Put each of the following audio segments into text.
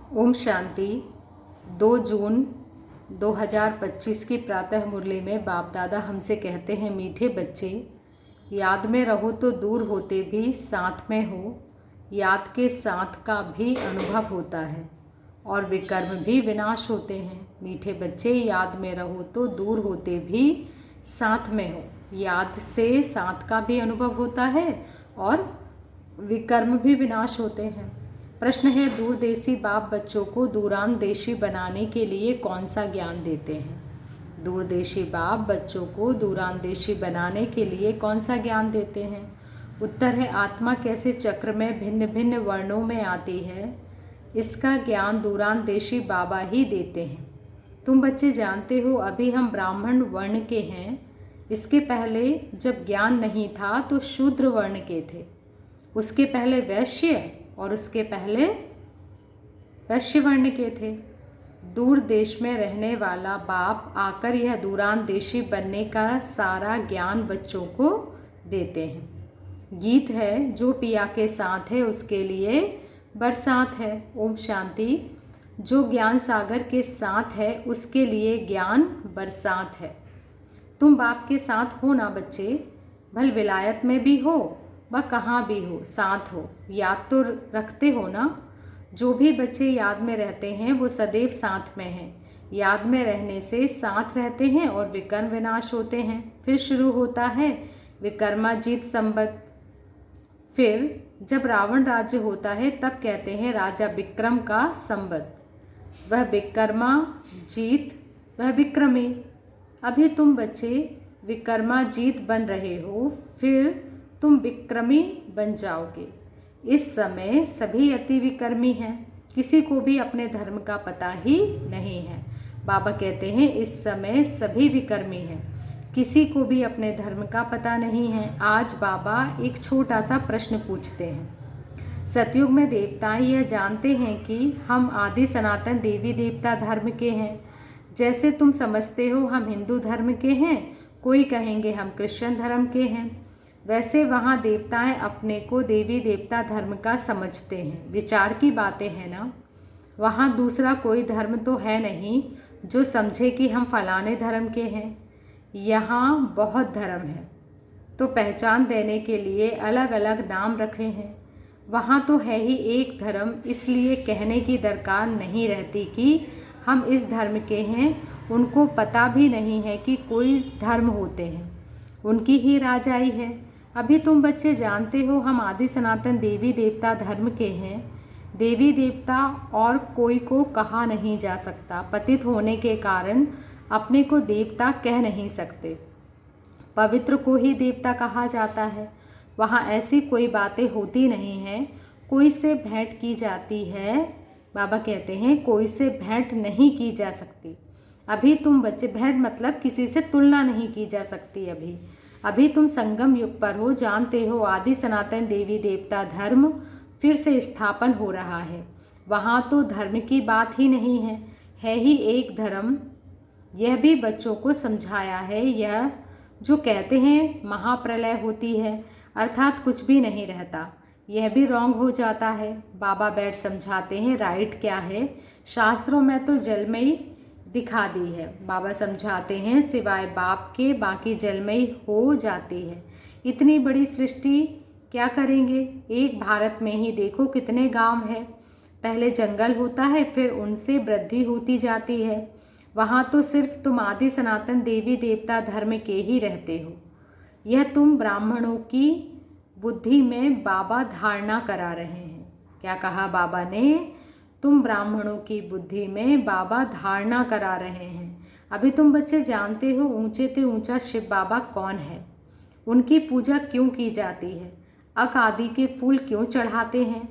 ओम शांति। 2 जून 2025 की प्रातः मुरली में बाप दादा हमसे कहते हैं, मीठे बच्चे, याद में रहो तो दूर होते भी साथ में हो। याद के साथ का भी अनुभव होता है और विकर्म भी विनाश होते हैं। मीठे बच्चे, याद में रहो तो दूर होते भी साथ में हो। याद से साथ का भी अनुभव होता है और विकर्म भी विनाश होते हैं। प्रश्न है, दूरदेशी बाप बच्चों को दूरांदेशी बनाने के लिए कौन सा ज्ञान देते हैं? दूरदेशी बाप बच्चों को दूरांदेशी बनाने के लिए कौन सा ज्ञान देते हैं? उत्तर है, आत्मा कैसे चक्र में भिन्न भिन्न वर्णों में आती है, इसका ज्ञान दूरांदेशी बाबा ही देते हैं। तुम बच्चे जानते हो, अभी हम ब्राह्मण वर्ण के हैं। इसके पहले जब ज्ञान नहीं था तो शूद्र वर्ण के थे, उसके पहले वैश्य और उसके पहले वैश्य वर्ण के थे। दूर देश में रहने वाला बाप आकर यह दूरांदेशी बनने का सारा ज्ञान बच्चों को देते हैं। गीत है, जो पिया के साथ है उसके लिए बरसात है। ओम शांति। जो ज्ञान सागर के साथ है उसके लिए ज्ञान बरसात है। तुम बाप के साथ हो ना बच्चे, भल विलायत में भी हो व कहाँ भी हो, साथ हो। याद तो रखते हो ना? जो भी बच्चे याद में रहते हैं वो सदैव साथ में हैं। याद में रहने से साथ रहते हैं और विकर्म विनाश होते हैं। फिर शुरू होता है विकर्माजीत संबत। फिर जब रावण राज्य होता है तब कहते हैं राजा विक्रम का संबत। वह विकर्माजीत, वह विक्रमी। अभी तुम बच्चे विकर्माजीत बन रहे हो, फिर तुम विक्रमी बन जाओगे। इस समय सभी अति विकर्मी हैं, किसी को भी अपने धर्म का पता ही नहीं है। बाबा कहते हैं इस समय सभी विकर्मी हैं, किसी को भी अपने धर्म का पता नहीं है। आज बाबा एक छोटा सा प्रश्न पूछते हैं। सतयुग में देवताएं यह जानते हैं कि हम आदि सनातन देवी देवता धर्म के हैं। जैसे तुम समझते हो हम हिंदू धर्म के हैं, कोई कहेंगे हम क्रिश्चियन धर्म के हैं, वैसे वहाँ देवताएं अपने को देवी देवता धर्म का समझते हैं। विचार की बातें हैं ना। वहाँ दूसरा कोई धर्म तो है नहीं जो समझे कि हम फलाने धर्म के हैं। यहाँ बहुत धर्म है, तो पहचान देने के लिए अलग अलग नाम रखे हैं। वहाँ तो है ही एक धर्म, इसलिए कहने की दरकार नहीं रहती कि हम इस धर्म के हैं। उनको पता भी नहीं है कि कोई धर्म होते हैं, उनकी ही राजाई है। अभी तुम बच्चे जानते हो हम आदि सनातन देवी देवता धर्म के हैं। देवी देवता और कोई को कहा नहीं जा सकता। पतित होने के कारण अपने को देवता कह नहीं सकते, पवित्र को ही देवता कहा जाता है। वहाँ ऐसी कोई बातें होती नहीं हैं। कोई से भेंट की जाती है, बाबा कहते हैं कोई से भेंट नहीं की जा सकती। अभी तुम बच्चे, भेंट मतलब किसी से तुलना नहीं की जा सकती। अभी तुम संगम युग पर हो, जानते हो आदि सनातन देवी देवता धर्म फिर से स्थापन हो रहा है। वहाँ तो धर्म की बात ही नहीं है ही एक धर्म। यह भी बच्चों को समझाया है। यह जो कहते हैं महाप्रलय होती है, अर्थात कुछ भी नहीं रहता, यह भी रॉन्ग हो जाता है। बाबा बैठ समझाते हैं राइट क्या है। शास्त्रों में तो जलमयी दिखा दी है। बाबा समझाते हैं सिवाय बाप के बाकी जलमयी हो जाती है। इतनी बड़ी सृष्टि क्या करेंगे? एक भारत में ही देखो कितने गांव हैं। पहले जंगल होता है, फिर उनसे वृद्धि होती जाती है। वहाँ तो सिर्फ तुम आदि सनातन देवी देवता धर्म के ही रहते हो। यह तुम ब्राह्मणों की बुद्धि में बाबा धारणा करा रहे हैं। क्या कहा बाबा ने? तुम ब्राह्मणों की बुद्धि में बाबा धारणा करा रहे हैं। अभी तुम बच्चे जानते हो ऊंचे से ऊंचा शिव बाबा कौन है, उनकी पूजा क्यों की जाती है, अक आदि के फूल क्यों चढ़ाते हैं?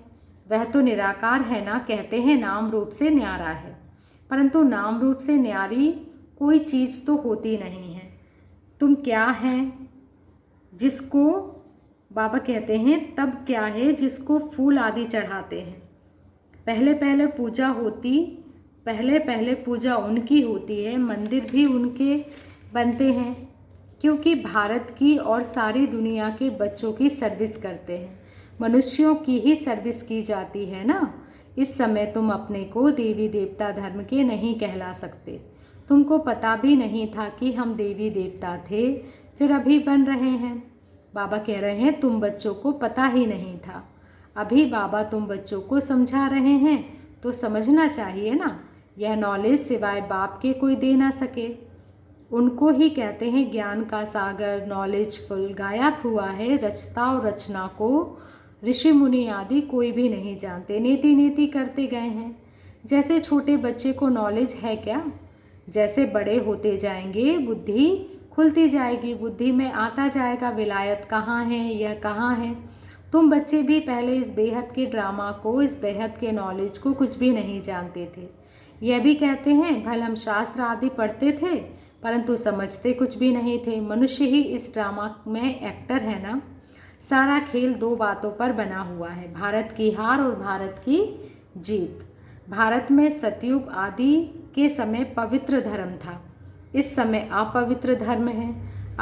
वह तो निराकार है ना। कहते हैं नाम रूप से न्यारा है, परंतु नाम रूप से न्यारी कोई चीज़ तो होती नहीं है। तुम क्या हैं जिसको बाबा कहते हैं, तब क्या है जिसको फूल आदि चढ़ाते हैं। पहले पहले पूजा उनकी होती है, मंदिर भी उनके बनते हैं, क्योंकि भारत की और सारी दुनिया के बच्चों की सर्विस करते हैं। मनुष्यों की ही सर्विस की जाती है ना, इस समय तुम अपने को देवी देवता धर्म के नहीं कहला सकते। तुमको पता भी नहीं था कि हम देवी देवता थे, फिर अभी बन रहे हैं। बाबा कह रहे हैं तुम बच्चों को पता ही नहीं था। अभी बाबा तुम बच्चों को समझा रहे हैं तो समझना चाहिए ना। यह नॉलेज सिवाय बाप के कोई दे ना सके। उनको ही कहते हैं ज्ञान का सागर, नॉलेजफुल। गायब हुआ है रचता और रचना को ऋषि मुनि आदि कोई भी नहीं जानते, नीति नीति करते गए हैं। जैसे छोटे बच्चे को नॉलेज है क्या, जैसे बड़े होते जाएंगे बुद्धि खुलती जाएगी, बुद्धि में आता जाएगा विलायत कहाँ है, यह कहाँ है। तुम बच्चे भी पहले इस बेहद के ड्रामा को, इस बेहद के नॉलेज को कुछ भी नहीं जानते थे। यह भी कहते हैं भल हम शास्त्र आदि पढ़ते थे परंतु समझते कुछ भी नहीं थे। मनुष्य ही इस ड्रामा में एक्टर है ना। सारा खेल दो बातों पर बना हुआ है, भारत की हार और भारत की जीत। भारत में सतयुग आदि के समय पवित्र धर्म था, इस समय अपवित्र धर्म है।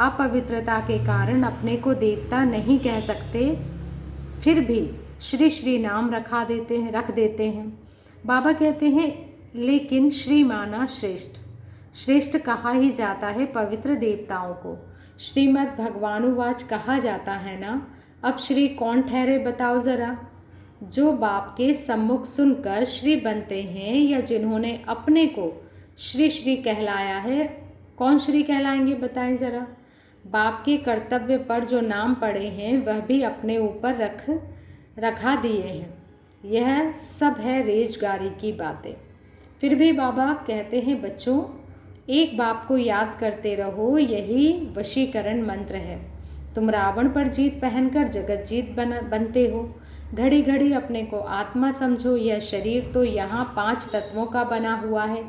अपवित्रता के कारण अपने को देवता नहीं कह सकते, फिर भी श्री श्री नाम रख देते हैं। बाबा कहते हैं लेकिन श्री माना श्रेष्ठ, श्रेष्ठ कहा ही जाता है पवित्र देवताओं को। श्रीमद् भगवानुवाच कहा जाता है ना। अब श्री कौन ठहरे बताओ ज़रा। जो बाप के सम्मुख सुनकर श्री बनते हैं या जिन्होंने अपने को श्री श्री कहलाया है, कौन श्री कहलाएंगे बताएं ज़रा। बाप के कर्तव्य पर जो नाम पड़े हैं वह भी अपने ऊपर रखा दिए हैं। यह सब है रेजगारी की बातें। फिर भी बाबा कहते हैं बच्चों एक बाप को याद करते रहो, यही वशीकरण मंत्र है। तुम रावण पर जीत पहनकर जगत जीत बनते हो। घड़ी घड़ी अपने को आत्मा समझो। यह शरीर तो यहाँ 5 तत्वों का बना हुआ है,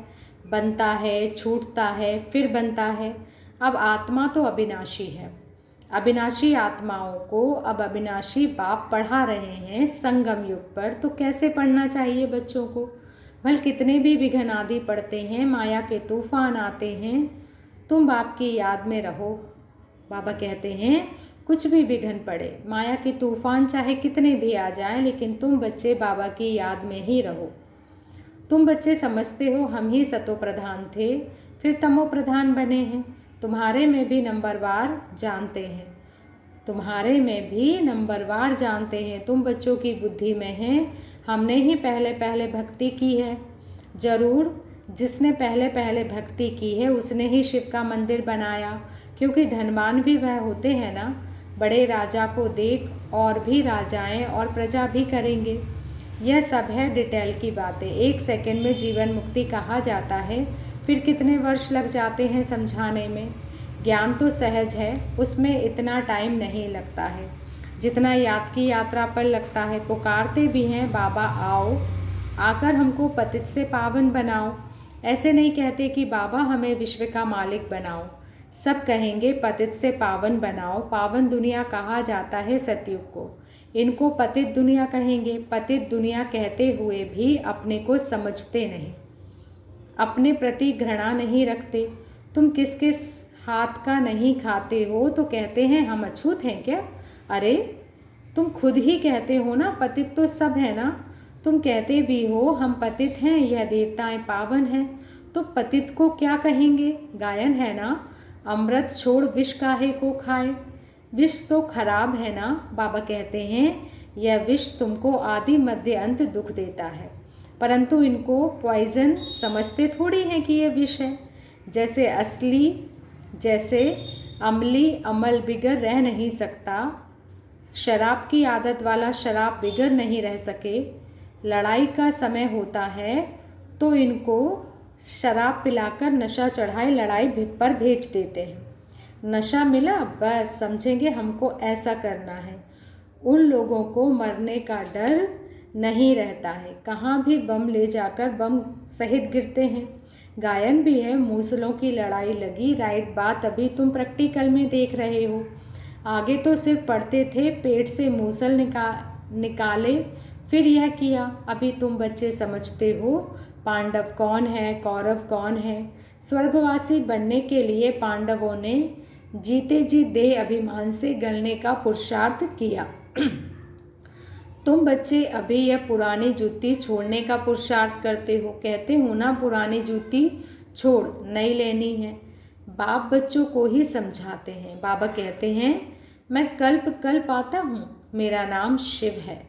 बनता है, छूटता है, फिर बनता है। अब आत्मा तो अविनाशी है। अविनाशी आत्माओं को अब अविनाशी बाप पढ़ा रहे हैं संगम युग पर, तो कैसे पढ़ना चाहिए बच्चों को। भल कितने भी विघ्न आदि पड़ते हैं, माया के तूफान आते हैं, तुम बाप की याद में रहो। बाबा कहते हैं कुछ भी विघ्न पड़े, माया के तूफान चाहे कितने भी आ जाएं, लेकिन तुम बच्चे बाबा की याद में ही रहो। तुम बच्चे समझते हो हम ही सतो प्रधान थे, फिर तमो प्रधान बने हैं। तुम्हारे में भी नंबरवार जानते हैं, तुम्हारे में भी नंबरवार जानते हैं। तुम बच्चों की बुद्धि में है हमने ही पहले पहले भक्ति की है। जरूर जिसने पहले पहले भक्ति की है उसने ही शिव का मंदिर बनाया, क्योंकि धनवान भी वह होते हैं ना। बड़े राजा को देख और भी राजाएं और प्रजा भी करेंगे। यह सब है डिटेल की बातें। 1 सेकंड में जीवन मुक्ति कहा जाता है, फिर कितने वर्ष लग जाते हैं समझाने में। ज्ञान तो सहज है, उसमें इतना टाइम नहीं लगता है जितना याद की यात्रा पर लगता है। पुकारते भी हैं बाबा आओ, आकर हमको पतित से पावन बनाओ। ऐसे नहीं कहते कि बाबा हमें विश्व का मालिक बनाओ। सब कहेंगे पतित से पावन बनाओ। पावन दुनिया कहा जाता है सतयुग को, इनको पतित दुनिया कहेंगे। पतित दुनिया कहते हुए भी अपने को समझते नहीं, अपने प्रति घृणा नहीं रखते। तुम किस किस हाथ का नहीं खाते हो तो कहते हैं हम अछूत हैं क्या। अरे तुम खुद ही कहते हो ना पतित तो सब है ना। तुम कहते भी हो हम पतित हैं, यह देवताएं पावन हैं, तो पतित को क्या कहेंगे। गायन है ना, अमृत छोड़ विष काहे को खाए। विष तो खराब है ना। बाबा कहते हैं यह विष तुमको आदि मध्य अंत दुख देता है, परंतु इनको पॉइजन समझते थोड़ी हैं कि यह विष है। जैसे अमली अमल बिगर रह नहीं सकता, शराब की आदत वाला शराब बिगर नहीं रह सके। लड़ाई का समय होता है तो इनको शराब पिलाकर नशा चढ़ाए लड़ाई पर भेज देते हैं। नशा मिला बस समझेंगे हमको ऐसा करना है। उन लोगों को मरने का डर नहीं रहता है, कहाँ भी बम ले जाकर बम सहित गिरते हैं। गायन भी है, मूसलों की लड़ाई लगी। राइट बात अभी तुम प्रैक्टिकल में देख रहे हो। आगे तो सिर्फ पढ़ते थे, पेट से मूसल निकाले फिर यह किया। अभी तुम बच्चे समझते हो पांडव कौन है, कौरव कौन है। स्वर्गवासी बनने के लिए पांडवों ने जीते जी देह अभिमान से गलने का पुरुषार्थ किया। तुम बच्चे अभी यह पुरानी जूती छोड़ने का पुरुषार्थ करते हो, कहते हो ना पुरानी जूती छोड़, नई लेनी है। बाप बच्चों को ही समझाते हैं। बाबा कहते हैं, मैं कल्प कल्प आता हूँ, मेरा नाम शिव है।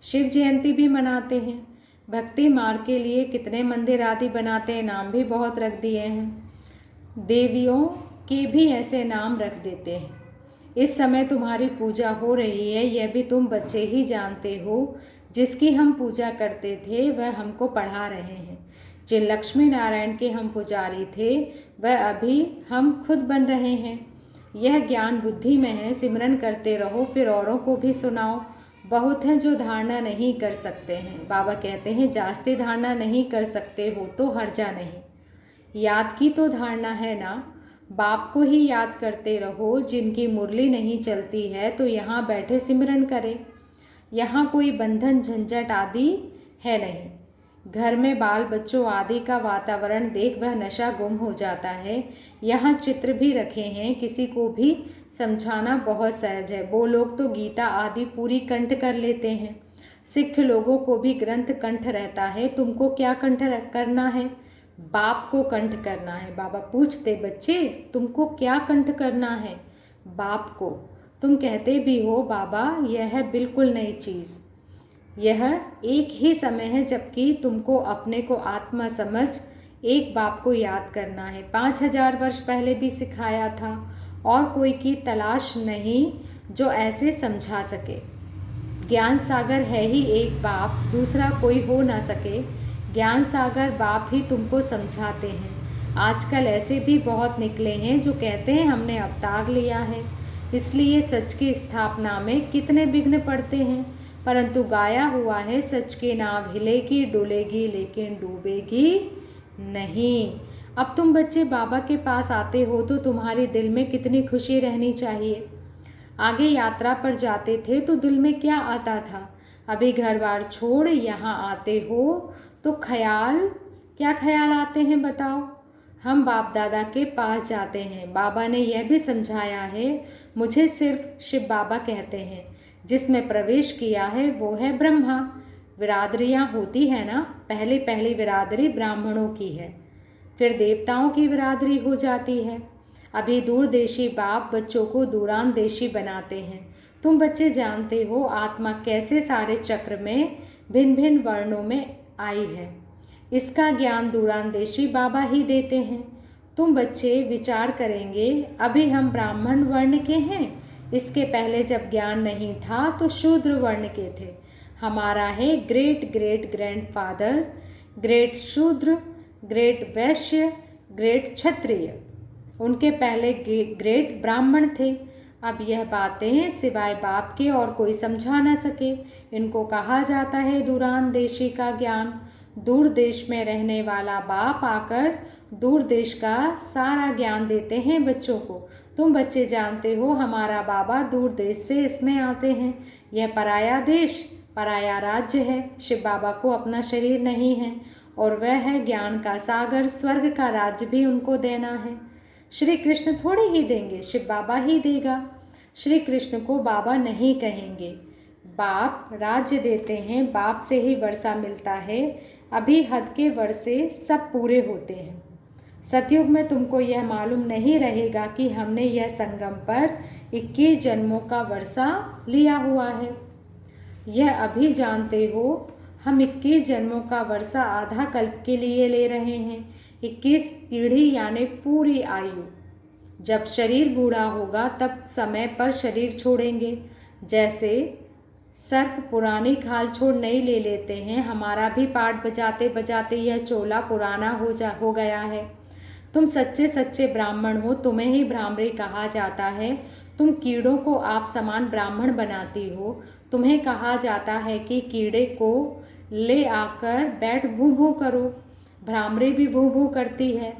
शिव जयंती भी मनाते हैं। भक्ति मार्ग के लिए कितने मंदिर आदि बनाते हैं, नाम भी बहुत रख दिए हैं। देवियों के भी ऐसे नाम रख देते हैं। इस समय तुम्हारी पूजा हो रही है, यह भी तुम बच्चे ही जानते हो। जिसकी हम पूजा करते थे वह हमको पढ़ा रहे हैं। जिन लक्ष्मी नारायण के हम पुजारी थे वह अभी हम खुद बन रहे हैं। यह ज्ञान बुद्धि में है, सिमरन करते रहो, फिर औरों को भी सुनाओ। बहुत हैं जो धारणा नहीं कर सकते हैं। बाबा कहते हैं, जास्ती धारणा नहीं कर सकते हो तो हर्जा नहीं, याद की तो धारणा है ना। बाप को ही याद करते रहो। जिनकी मुरली नहीं चलती है तो यहाँ बैठे सिमरन करें। यहाँ कोई बंधन झंझट आदि है नहीं। घर में बाल बच्चों आदि का वातावरण देख वह नशा गुम हो जाता है। यहाँ चित्र भी रखे हैं, किसी को भी समझाना बहुत सहज है। वो लोग तो गीता आदि पूरी कंठ कर लेते हैं। सिख लोगों को भी ग्रंथ कंठ रहता है, तुमको क्या कंठ करना है? बाप को कंठ करना है। बाबा पूछते, बच्चे तुमको क्या कंठ करना है? बाप को। तुम कहते भी हो बाबा यह है बिल्कुल नई चीज़, यह एक ही समय है जबकि तुमको अपने को आत्मा समझ एक बाप को याद करना है। 5000 वर्ष पहले भी सिखाया था और कोई की तलाश नहीं जो ऐसे समझा सके। ज्ञान सागर है ही एक बाप, दूसरा कोई हो ना सके। ज्ञान सागर बाप ही तुमको समझाते हैं। आजकल ऐसे भी बहुत निकले हैं जो कहते हैं हमने अवतार लिया है, इसलिए सच की स्थापना में कितने विघ्न पड़ते हैं। परंतु गाया हुआ है, सच की नाव हिलेगी डुलेगी लेकिन डूबेगी नहीं। अब तुम बच्चे बाबा के पास आते हो तो तुम्हारे दिल में कितनी खुशी रहनी चाहिए। आगे यात्रा पर जाते थे तो दिल में क्या आता था? अभी घर बार छोड़ यहाँ आते हो तो क्या ख्याल आते हैं बताओ? हम बाप दादा के पास जाते हैं। बाबा ने यह भी समझाया है, मुझे सिर्फ शिव बाबा कहते हैं। जिसमें प्रवेश किया है वो है ब्रह्मा। बिरादरियाँ होती है ना, पहली बिरादरी ब्राह्मणों की है, फिर देवताओं की बिरादरी हो जाती है। अभी दूरदेशी बाप बच्चों को दूरानदेशी बनाते हैं। तुम बच्चे जानते हो आत्मा कैसे सारे चक्र में भिन्न भिन्न वर्णों में आई है। इसका ज्ञान दूरानदेशी बाबा ही देते हैं। तुम बच्चे विचार करेंगे, अभी हम ब्राह्मण वर्ण के हैं, इसके पहले जब ज्ञान नहीं था तो शूद्र वर्ण के थे। हमारा है ग्रेट ग्रेट ग्रैंडफादर, ग्रेट शूद्र, ग्रेट वैश्य, ग्रेट क्षत्रिय, उनके पहले ग्रेट ब्राह्मण थे। अब यह बातें सिवाय बाप के और कोई समझा न सके। इनको कहा जाता है दूरानदेशी का ज्ञान। दूर देश में रहने वाला बाप आकर दूर देश का सारा ज्ञान देते हैं बच्चों को। तुम बच्चे जानते हो हमारा बाबा दूर देश से इसमें आते हैं। यह पराया देश, पराया राज्य है। शिव बाबा को अपना शरीर नहीं है और वह है ज्ञान का सागर। स्वर्ग का राज्य भी उनको देना है। श्री कृष्ण थोड़े ही देंगे, शिव बाबा ही देगा। श्री कृष्ण को बाबा नहीं कहेंगे। बाप राज्य देते हैं, बाप से ही वर्षा मिलता है। अभी हद के वर्षे सब पूरे होते हैं। सतयुग में तुमको यह मालूम नहीं रहेगा कि हमने यह संगम पर 21 जन्मों का वर्षा लिया हुआ है। यह अभी जानते हो हम 21 जन्मों का वर्षा आधा कल्प के लिए ले रहे हैं। 21 पीढ़ी यानी पूरी आयु। जब शरीर बूढ़ा होगा तब समय पर शरीर छोड़ेंगे। जैसे सर्प पुरानी खाल छोड़ नई ले लेते हैं, हमारा भी पाठ बजाते बजाते यह चोला पुराना हो गया है। तुम सच्चे सच्चे ब्राह्मण हो, तुम्हें ही ब्राह्मणी कहा जाता है। तुम कीड़ों को आप समान ब्राह्मण बनाती हो। तुम्हें कहा जाता है कि कीड़े को ले आकर बैठ भू भू करो। भ्रामरी भी भू भू करती है।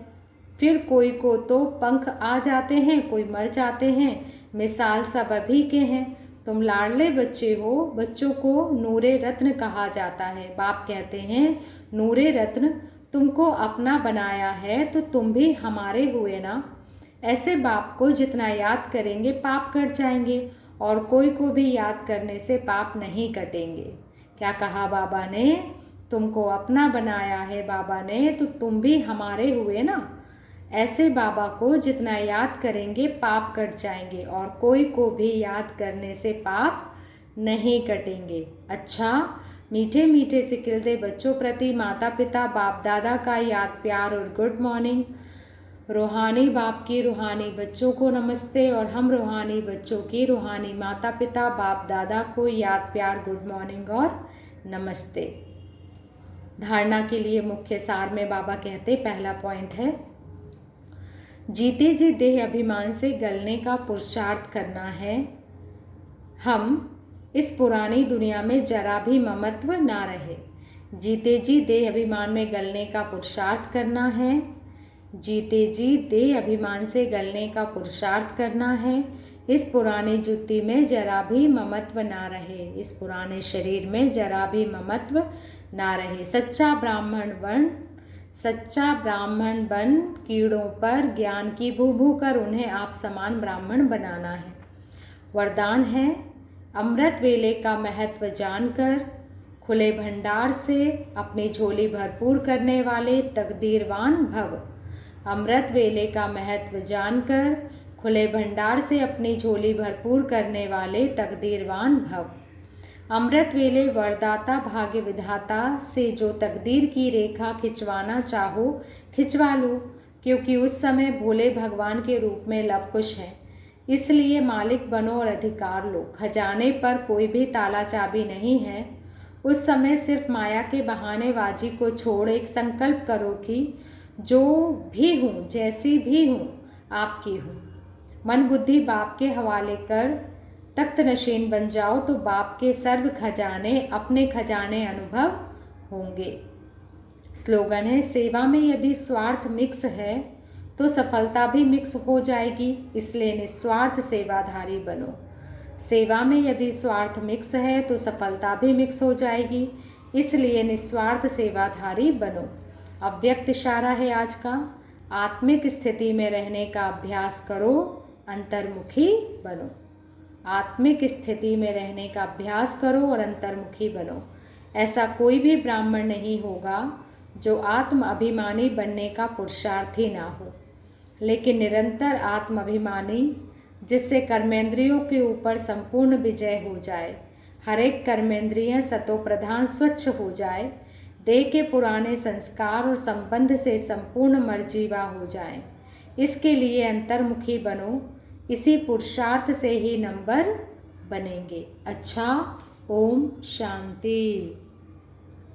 फिर कोई को तो पंख आ जाते हैं, कोई मर जाते हैं। मिसाल सब अभी के हैं। तुम लाडले बच्चे हो। बच्चों को नूरे रत्न कहा जाता है। बाप कहते हैं नूरे रत्न तुमको अपना बनाया है तो तुम भी हमारे हुए ना। ऐसे बाप को जितना याद करेंगे पाप कट जाएंगे और कोई को भी याद करने से पाप नहीं कटेंगे। क्या कहा बाबा ने? तुमको अपना बनाया है बाबा ने, तो तुम भी हमारे हुए ना। ऐसे बाबा को जितना याद करेंगे पाप कट जाएंगे और कोई को भी याद करने से पाप नहीं कटेंगे। अच्छा, मीठे मीठे सिकिलते बच्चों प्रति माता पिता बाप दादा का याद प्यार और गुड मॉर्निंग। रूहानी बाप की रूहानी बच्चों को नमस्ते और हम रूहानी बच्चों की रूहानी माता पिता बाप दादा को याद प्यार गुड मॉर्निंग और नमस्ते। धारणा के लिए मुख्य सार में बाबा कहते, पहला पॉइंट है, जीते जी देह अभिमान से गलने का पुरुषार्थ करना है। हम इस पुरानी दुनिया में जरा भी ममत्व ना रहे। जीते जी देह अभिमान में गलने का पुरुषार्थ करना है। जीते जी देह अभिमान से गलने का पुरुषार्थ करना है। इस पुरानी जुत्ती में जरा भी ममत्व ना रहे। इस पुराने शरीर में जरा भी ममत्व ना रहे। सच्चा ब्राह्मण बन कीड़ों पर ज्ञान की भू कर उन्हें आप समान ब्राह्मण बनाना है। वरदान है, अमृत वेले का महत्व जानकर खुले भंडार से अपनी झोली भरपूर करने वाले तकदीरवान भव। अमृत वेले का महत्व जानकर खुले भंडार से अपनी झोली भरपूर करने वाले तकदीरवान भव। अमृत वेले वरदाता भाग्य विधाता से जो तकदीर की रेखा खिंचवाना चाहो खिंचवा लो, क्योंकि उस समय भोले भगवान के रूप में लव कुश है। इसलिए मालिक बनो और अधिकार लो। खजाने पर कोई भी ताला चाबी नहीं है। उस समय सिर्फ माया के बहानेबाजी को छोड़ एक संकल्प करो कि जो भी हूँ, जैसी भी हूँ, आपकी हूँ। मन बुद्धि बाप के हवाले कर तख्त नशीन बन जाओ तो बाप के सर्व खजाने अपने खजाने अनुभव होंगे। स्लोगन है, सेवा में यदि स्वार्थ मिक्स है तो सफलता भी मिक्स हो जाएगी, इसलिए निस्वार्थ सेवाधारी बनो। सेवा में यदि स्वार्थ मिक्स है तो सफलता भी मिक्स हो जाएगी, इसलिए निस्वार्थ सेवाधारी बनो। अव्यक्त इशारा है आज का, आत्मिक स्थिति में रहने का अभ्यास करो, अंतर्मुखी बनो। आत्मिक स्थिति में रहने का अभ्यास करो और अंतर्मुखी बनो। ऐसा कोई भी ब्राह्मण नहीं होगा जो आत्म अभिमानी बनने का पुरुषार्थी ना हो, लेकिन निरंतर आत्म अभिमानी, जिससे कर्मेंद्रियों के ऊपर संपूर्ण विजय हो जाए, हर एक कर्मेंद्रिय सतो प्रधान स्वच्छ हो जाए, देह के पुराने संस्कार और संबंध से संपूर्ण मर्जीवा हो जाए। इसके लिए अंतर्मुखी बनो। इसी पुरुषार्थ से ही नंबर बनेंगे। अच्छा, ओम शांति।